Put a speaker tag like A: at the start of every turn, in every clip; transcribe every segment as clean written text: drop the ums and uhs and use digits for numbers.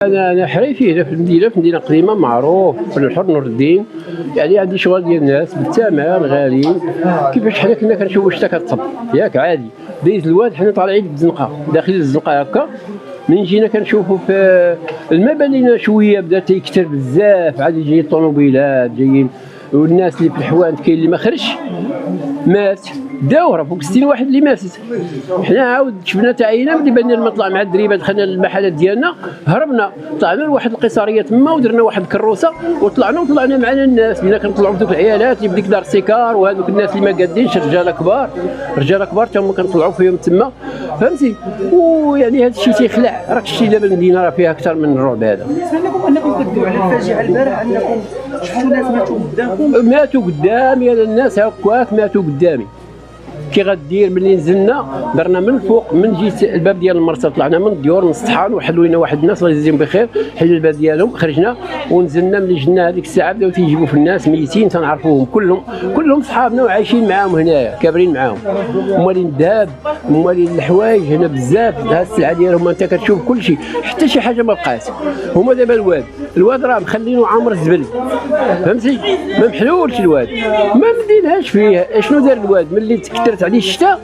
A: انا حريفي هنا في مدينه قديمه معروف الحر نور الدين. يعني عندي شغل ديال الناس بالثمن غاليين. كيفاش حنا كنا كنشوفوا الشتا كتصب ياك عادي دايز الواد حنا طالعين بالزنقه داخل الزنقه هكا. من جينا كنشوفوا في الماء بان شويه بدا تيكثر بزاف عاد يجي الطوموبيلات جايين والناس اللي في الحوانت كاين اللي ما خرجش مات داوره فوق 60 واحد اللي ماتت. حنا عاود شفنا تعينا ملي بان لما طلع مع الدريبه دخلنا للمحلات ديالنا هربنا طلعنا لواحد القيصريه تما ودرنا واحد الكروسه وطلعنا معنا الناس بدينا كنطلعوا بدوك العيالات اللي بديك دار السيكار وهذوك الناس اللي ما قادينش رجال كبار تا هما كنطلعوا فيهم تما فهمتي. ويعني هذا الشيء تيخلع راك شتي دابا المدينه راه فيها اكثر من الرعب هذا.
B: بالنسبه انكم كدويو على الفاجعه البارح انكم شفتوا ناس ماتوا
A: قدامي هذا الناس هكاك ماتوا قدامي. كي غدير ملي نزلنا درنا من الفوق من جهه الباب ديال المرسى طلعنا من الديور من السطحان وحلوا لنا واحد الناس الله يجزيهم بخير حلوا الباب ديالهم خرجنا ونزلنا. ملي جينا هذيك الساعه بداو تيجيبوا في الناس ميتين تنعرفوهم كلهم صحابنا وعايشين معاهم هنايا كابرين معاهم. مالين الذهب مالين الحوايج هنا بزاف هاد السلعه ديالهم انت كتشوف كل شيء حتى شي حاجه ما بقات. هما دابا الواد راه مخلينه عامر الزبل فهمتي ما محلولش الواد ما مديناش فيه. شنو دار الواد ملي كثرت عليه الشتاء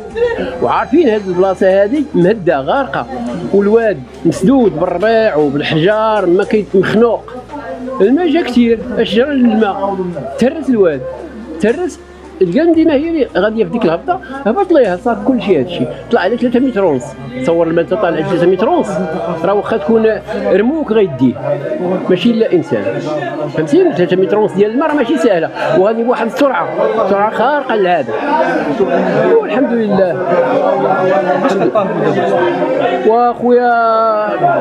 A: وعارفين هذه البلاصه هذه مهده غارقه والواد مسدود بالربيع وبالحجار ما مخنوق. الماء جا كثير اش جرى للماء ترس الواد ترس لقى المدينه هي اللي غاديه في ديك الهبطه هبط ليها صار كل شيء. هذا الشيء طلع على 3 متر ونص. تصور لما انت طالع 3 متر ونص راه واخا تكون رموك غيديه ماشي الا انسان فهمتي. 3 متر ونص ديال الماء راه ماشي سهله وهذه بواحد سرعه خارقه للعاده. والحمد لله واخويا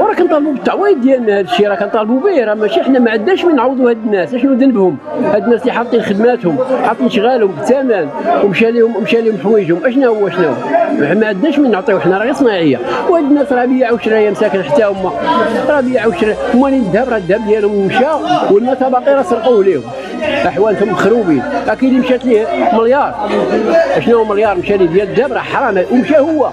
A: وراه كنطالبوا بالتعويض ديالنا. هذا الشيء راه كنطالبوا به راه ماشي حنا ما عندناش من نعوضوا هاد الناس. شنو ذنبهم هاد الناس اللي حاطين خدماتهم حاطين شغالهم بالثمن ومشى لهم حوايجهم شنو هو ما عندناش من نعطيو حنا راه غير صناعيه. وهاد الناس راه بيعوا شرايه مساكن حتى هما راه بيعوا شرايه. مالين الذهب راه الذهب ديالهم مشى والماء باقي راه سرقوه ليهم احوالهم مخروبين. اكيد اللي مشات ليه مليار شنو هو مليار مشى ليه ديال الذهب راه حرام ومشى هو.